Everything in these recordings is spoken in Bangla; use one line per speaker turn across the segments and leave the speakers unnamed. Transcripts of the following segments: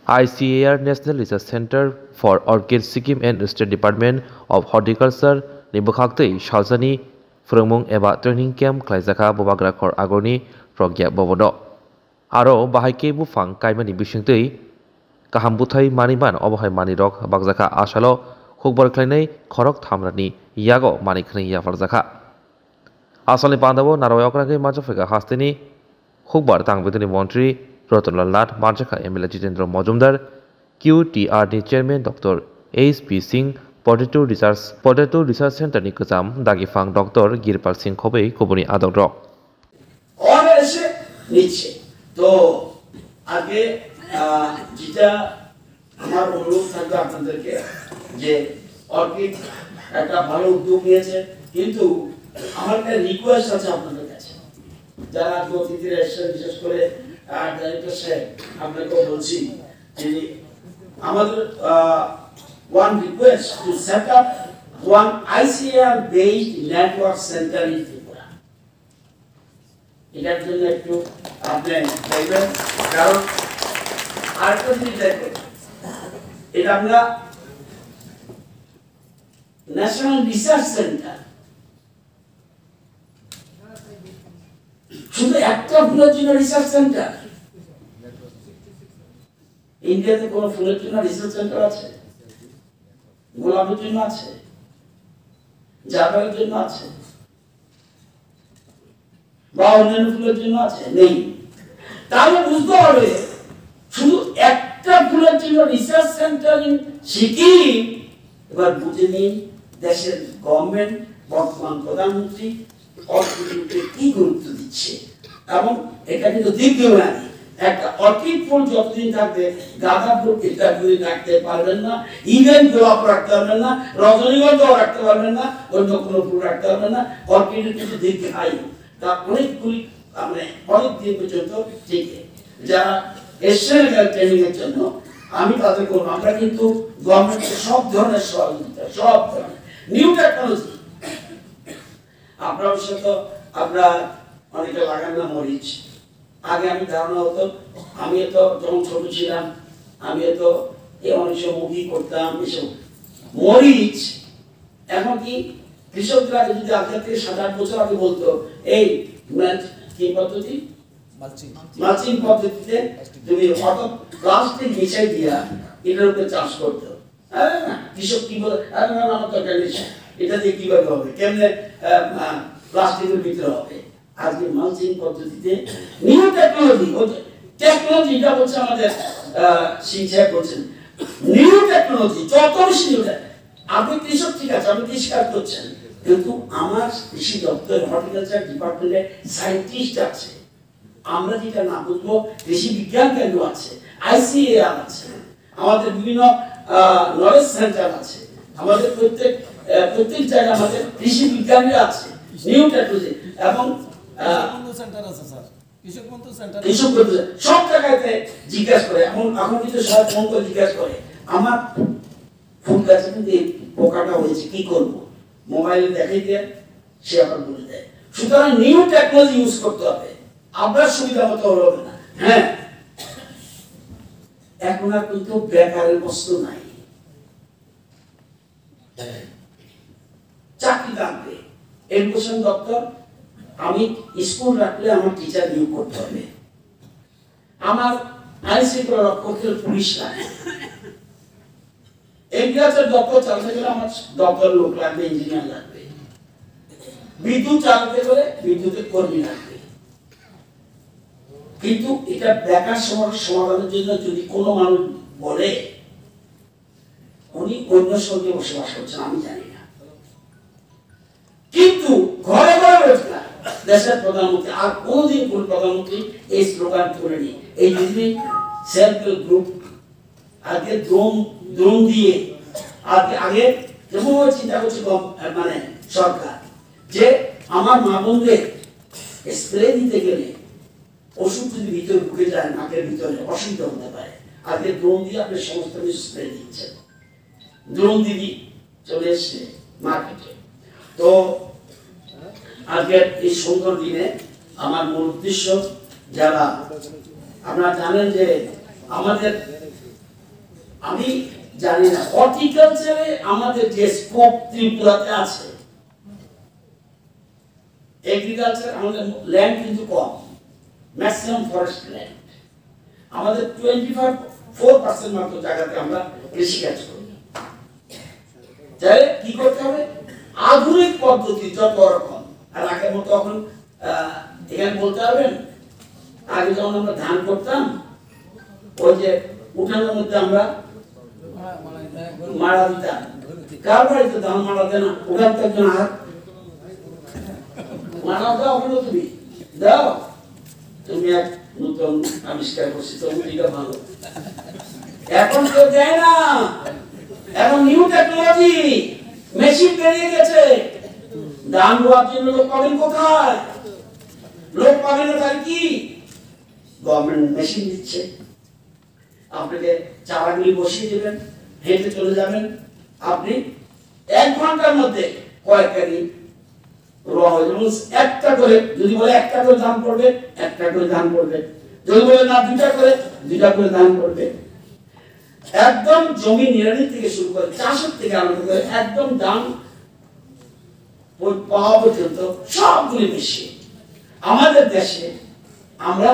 ICAR National Research Center for Orchid Sikkim and State Department of Horticulture ni bukhaktei saljani phorongmung eba training camp khlaijaka bobagrakhor agorni progya bobono aro bahaike bufang kaimani bisingtei kaham buthai maniban obohai manirok bagjaka asalo hukbar khlainai khorok thamrani yago manikhni yafarjaka asalni pandabo naroyokrage majofega hasteni hukbar tangbetini মন্ত্রী রতনলাল নাথ মার্জাখা এমএলএ জিতেন্দ্র মজুমদার কিউটিআরডি chairman doctor HP. Singh potato research সেন্টারনি গোজাম দাগিফাং ডক্টর গিরপাল সিং খবৈ কবুনি আদক রক
और ऐसे नीचे तो आगे যেটা আমার অনুরোধ থাকবে আপনাদেরকে যে অর্কিড একটা ভালো উদ্যোগ নিয়েছে কিন্তু আমার একটা রিকোয়েস্ট আছে আপনাদের কাছে যারা অতিথিরা এসে বিশেষ করে ডাইরেক্টর সাহেব আপনাকে বলছি যে আমাদের one request to set up one ICAR based network center in Tripura. এটার জন্য একটু আপনি দেখবেন কারণ আরেকটা জিনিস দেখবেন এটা আমরা ন্যাশনাল রিসার্চ সেন্টার শুধু একটা ফুলের জন্য রিসার্চ সেন্টার ইন্ডিয়াতে কোন ফুলের জন্য রিসার্চ সেন্টার আছে গোলাপের জন্য আছে জাফরের জন্য আছে বা অন্যান্য ফুলের জন্য আছে নেই তাহলে বুঝতে হবে শুধু একটা ফুলের জন্য রিসার্চ সেন্টার ইন সিকিম এবার বুঝে নিন দেশের গভর্নমেন্ট বর্তমান প্রধানমন্ত্রী অর্কিডকে কি গুরুত্ব দিচ্ছে এবং এটা কিন্তু দীর্ঘমেয়াদী একটা অর্কিড ফুল যতদিন থাকবে গাঁদা ফুল ইত্যাদি রাখতে পারবেন না ইভেন গোলাপ রাখতে পারবেন না রজনীগন্ধাও রাখতে পারবেন না অন্য কোনো ফুল রাখতে পারবেন না অর্কিডের কিন্তু দীর্ঘায়ু তা অনেকগুলি মানে অনেক দিন পর্যন্ত টিকে যারা এসছেন ট্রেনিং এর জন্য আমি তাদের করবো আমরা কিন্তু গভর্নমেন্টের সব ধরনের সহযোগিতা সব ধরনের নিউ টেকনোলজি আপনার সাথে আমরা অনেকে লাগান না মরিচ আগে আমি ধারণা হতো আমি তো যখন ছোট ছিলাম আমি তো এই অনেক সময় মুগি করতাম এসব মরিচ এখন কি কৃষকরা যদি আজকে থেকে 7-8 বছর আগে বলতো এই কি পদ্ধতি মালচিং পদ্ধতিতে তুমি অর্থাৎ প্লাস্টিক মিশাই দিয়া এটার উপরে চাষ করতো আরে না কৃষক কি বলে আরে না আমার তো এটা দিয়ে কিভাবে হবে কেমনে প্লাস্টিকের ভিতরে হবে আজকে মালচিং পদ্ধতিতে নিউ টেকনোলজিটা হচ্ছে আমাদের শিক্ষা করছেন নিউ টেকনোলজি যত বেশি নিউ আপনি কৃষক ঠিক আছে আপনি কৃষিকাজ করছেন কিন্তু আমার কৃষি দপ্তর হর্টিকালচার ডিপার্টমেন্টে সায়েন্টিস্ট আছে আমরা যেটা না বুঝবো কৃষি বিজ্ঞান কেন্দ্র আছে আইসিএআর আছে আমাদের বিভিন্ন নলেজ সেন্টার আছে আমাদের প্রত্যেক জায়গায় আমাদের কৃষি বিজ্ঞানীরা আছে নিউ টেকনোলজি এবং সব জায়গাতে জিজ্ঞাসা করে এখন কিন্তু সব ফোন করে জিজ্ঞাসা করে আমার ফুল গাছে কিন্তু পোকাটা হয়েছে কি করবো মোবাইলে দেখাই দিয়ে সে আবার বলে দেয় সুতরাং নিউ টেকনোলজি ইউজ করতে হবে আপনার সুবিধা মতো হবে না হ্যাঁ এখন আর কিন্তু বেকারের বস্তু নাই চাকরি লাগবে এডুকেশন দপ্তর আমি স্কুল রাখলে আমার টিচার নিয়োগ করতে হবে আমার আইনশৃঙ্খলা রক্ষকের পুলিশ লাগে এগ্রিকালচার দপ্তর চালাতে গেলে আমার দপ্তর লোক লাগবে ইঞ্জিনিয়ার লাগবে বিদ্যুৎ চালাতে গেলে বিদ্যুতের কর্মী লাগবে কিন্তু এটা বেকার সমস্যার সমাধানের জন্য যদি কোনো মানুষ বলে উনি অন্য সঙ্গে বসবাস করছেন আমি জানি না কিন্তু ঘরে ঘরে রোজগার দেশের প্রধানমন্ত্রী আর কোনদিন কোন প্রধানমন্ত্রী এই স্লোগান করেনি এই যদি সেলফ হেল্প গ্রুপ আগে দ্রোণ দিয়ে আগে যেমন চিন্তা করছে মানে সরকার যে আমার মা বোনদের স্প্রে দিতে গেলে ওষুধ যদি ভিতরে ঢুকে যায় নাকের ভিতরে অসুবিধা হতে পারে আগে দ্রোণ দিয়ে আপনি সমস্ত কিছু স্প্রে দিচ্ছেন দ্রোণ দিদি চলে এসছে মার্কেটে তো আজকের এই সুন্দর দিনে আমার মূল উদ্দেশ্য যারা আপনারা জানেন যে আমাদের আমি জানি না হর্টিকালচারে আমাদের যে স্কোপ ত্রিপুরাতে আছে, এগ্রিকালচার আমাদের ল্যান্ড কিন্তু কম, ম্যাক্সিমাম ফরেস্ট ল্যান্ড আমাদের 24% মাত্র জায়গাতে আমরা কৃষিকাজ করি। তাহলে কি করতে হবে? আধুনিক পদ্ধতি যত রকম, আর আগের মতো এখন এখানে বলতে পারবেন আগে যখন আমরা ধান করতাম ওই যে উঠানের মধ্যে আমরা মারা দিতাম, কার বাড়িতে ধান মারা দেয় না? উঠান তো একজন হাত মারা দাও, ওখানে তুমি দাও, তুমি এক নতুন আবিষ্কার করছি, তো এটা ভালো। এখন কেউ দেয় না, এখন নিউ টেকনোলজি, মেশিন বেরিয়ে গেছে। ধান রোয়ার জন্য লোক পাবেন কোথায়? লোক পাবেন না, তাই কি গভর্নমেন্ট মেশিন দিচ্ছে, আপনাকে চারাগুলি বসিয়ে দেবেন, হেঁটে চলে যাবেন, আপনি 1 ঘন্টার মধ্যে কয়েক গাড়ি রোয়া হয়ে যাবে। একটা করে যদি বলে একটা করে ধান পড়বে, একটা করে ধান পড়বে, যদি বলে না দুটা করে ধান পড়বে। একদম জমি নিড়ানি থেকে শুরু করে চাষের থেকে আরম্ভ করে একদম ধান পাওয়া পর্যন্ত সবগুলি বেশি আমাদের দেশে। আমরা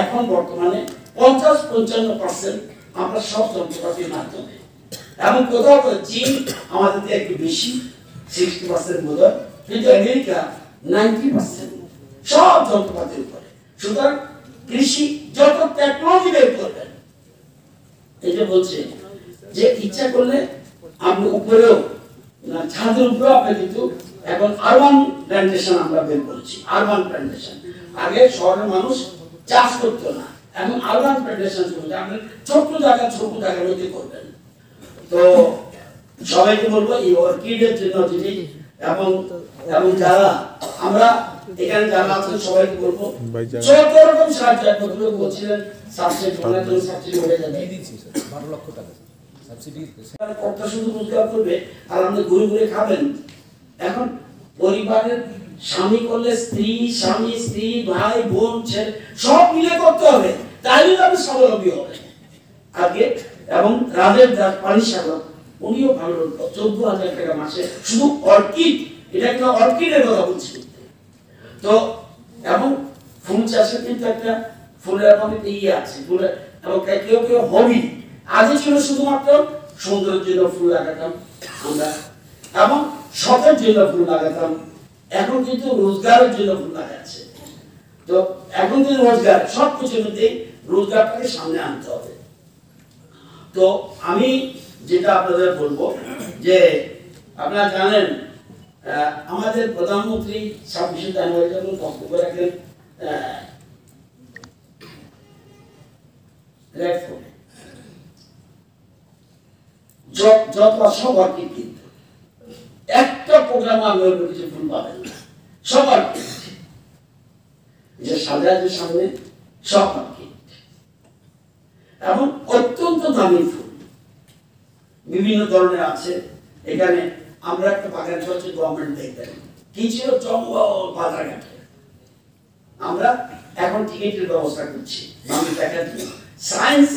এখন বর্তমানে 50-55% আমরা সব যন্ত্রপাতির মাধ্যমে, এবং কোথাও চীন আমাদের থেকে একটু বেশি 60% বোধ হয়, কিন্তু আমেরিকা 90% সব যন্ত্রপাতির উপরে। সুতরাং কৃষি যত টেকনোলজি বের করবেন, এই যে বলছে যে ইচ্ছা করলে আপনি উপরেও ছাদের উপরেও আপনি কিন্তু এখন আরবান প্ল্যান্টেশন আমরা বের করেছি। আরবান প্ল্যান্টেশন, আগে শহরের মানুষ চাষ করতো না, এখন আরবান প্ল্যান্টেশন শুরু হচ্ছে। আপনি ছোট জায়গার মধ্যে করবেন। তো সবাইকে বলবো এই অর্কিডের জন্য যদি এবং যারা আমরা এখানে যারা আছেন সবাইকে বলবো যত রকম সাহায্য বলছিলেন, সাবসিডি হয়ে যাবে
12 লক্ষ টাকা সাবসিডি,
কত শুধু রোজগার করবে আর আপনি ঘুরে ঘুরে খাবেন। এখন পরিবারের স্বামী করলে স্বামী স্ত্রী ভাই বোন ছেলে সব মিলে করতে হবে, তাহলে আপনি স্বাবলম্বী হবেন আগে। এবং রাজের পানি সাগর উনিও ভালো 14,000 টাকা মাসে শুধু অর্কিড, এটা একটা অর্কিডের কথা বলছি। তো এবং ফুল চাষে কিন্তু একটা ফুলের মধ্যে ইয়ে আছে, ফুলের এবং কেউ হবি। আগে ছিল শুধুমাত্র সৌন্দর্যের জন্য ফুল লাগাতাম আমরা, এবং শখের জন্য ফুল লাগাতাম। এখন কিন্তু রোজগারের জন্য ফুল লাগাচ্ছে। তো এখন কিন্তু রোজগার, সব কিছুর মধ্যে রোজগারটাকে সামনে আনতে হবে। তো আমি যেটা আপনাদের বলবো যে আপনারা জানেন আমাদের প্রধানমন্ত্রী 26শে জানুয়ারি যখন বক্তব্য রাখেন যত সব অর্কিড, কিন্তু একটা প্রোগ্রাম আমি অন্য কিছু ফুল পাবেন না, সব অর্কিড। যে সাজার সামনে সব অর্কিড এবং অত্যন্ত দামি ফুল বিভিন্ন ধরনের আছে। এখানে আমরা একটা বাগান চলছে, গভর্নমেন্ট দেখবেন কি ছিল জঙ্গল বাজারঘাটে, আমরা এখন টিকিটের ব্যবস্থা করছি মানুষ দেখার জন্য। সায়েন্স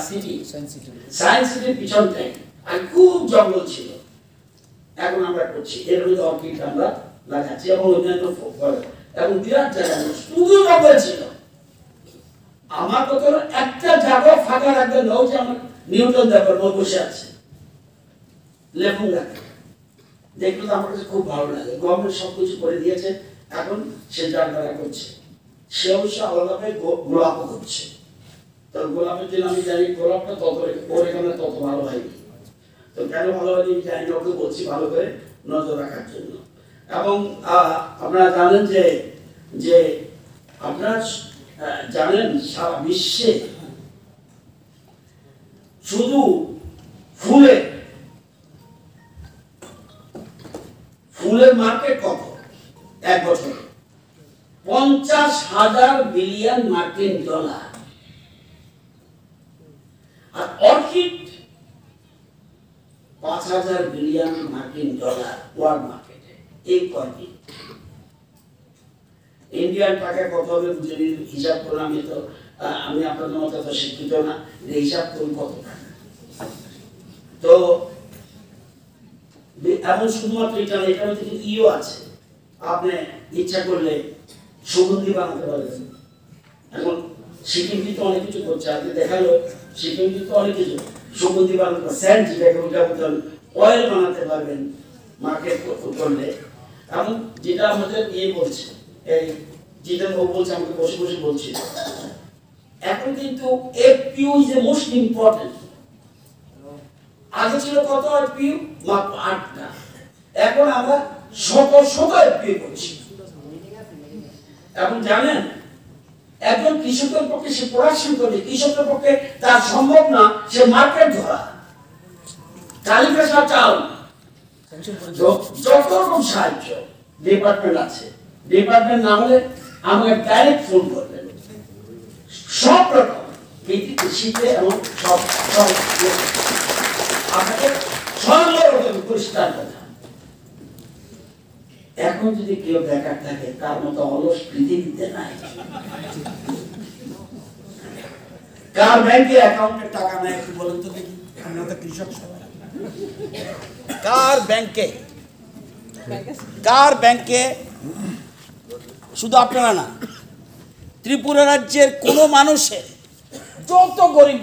সিটির পিছনটাই আর খুব জঙ্গল ছিল, এখন আমরা করছি এর মধ্যে অর্কিড আমরা লাগাচ্ছি এবং অন্যান্য এবং বিরাট জায়গা শুধু জঙ্গল ছিল। আমার কত একটা জায়গা ফাঁকা রাখবে না, যে আমার নিউটন ব্যাপার বসে আছে লেবু গাছ, দেখলে তো আমার কাছে খুব ভালো লাগে। গভর্নমেন্ট সবকিছু করে দিয়েছে, এখন সে যারা করছে সেও আলাদাভাবে গোলাপও করছে। তো গোলাপের জন্য আমি জানি গোলাপটা তত ওর এখানে তত ভালো হয়নি, তো কেন ভালো হয়নি জানি না, ওকে বলছি ভালো করে নজর রাখার জন্য। এবং আপনারা জানেন যে আপনারা জানেন সারা বিশ্বে শুধু ফুলের মার্কেট কত এক বছরে? 50,000 বিলিয়ন মার্কিন ডলার। আর অর্কিড 5,000 বিলিয়ন মার্কিন ডলার ওয়ার্ল্ড মার্কেটে। এই অর্কিড ইন্ডিয়ান টাকা কত হবে বুঝে নিন, হিসাব করে আমি আপনাদের মতো তো শিক্ষিত না, হিসাব করুন কত টাকা। তো এমন শুধুমাত্র এটা না, এটার মধ্যে কিন্তু ইও আছে, আপনি ইচ্ছা করলে সুগন্ধি বানাতে পারবেন। এখন সিকিম কিন্তু অনেক কিছু করছে, আপনি দেখালো সিকিম কিন্তু অনেক কিছু সুগন্ধি বানাতে পারবেন, স্যান্ড যেটাকে বলতেন অয়েল বানাতে পারবেন মার্কেট করলে। এবং যেটা আমাদের বলছে, এই যেটা ও বলছে, আমাকে বসে বসে বলছে, এখন কিন্তু FPU is a most important. আগে ছিল কত এফপিইউ? মাত্র 8টা, এখন আমরা শত শত এফপিইউ করছি। এখন জানেন একজন কৃষকের পক্ষে সে প্রোডাকশন করে, কৃষকের পক্ষে তার সম্ভব না সে মার্কেট ধরা, কালিফেসা চাল, যত রকম সাহায্য ডিপার্টমেন্ট আছে, ডিপার্টমেন্ট না হলে আমাকে ডাইরেক্ট ফোন করবেন, সব রকম কৃষিতে এবং সব আপনাকে পরিষ্কার কথা। এখন যদি কেউ বেকার থাকে, তার মতো অলস পৃথিবীতে নাই। কার ব্যাংকে অ্যাকাউন্টে টাকা নাই একটু বলেন তো দেখি, আমরা তো কৃষক সবাই। কার ব্যাংকে শুধু আপনারা না, ত্রিপুরা রাজ্যের কোনো মানুষের, যত গরিব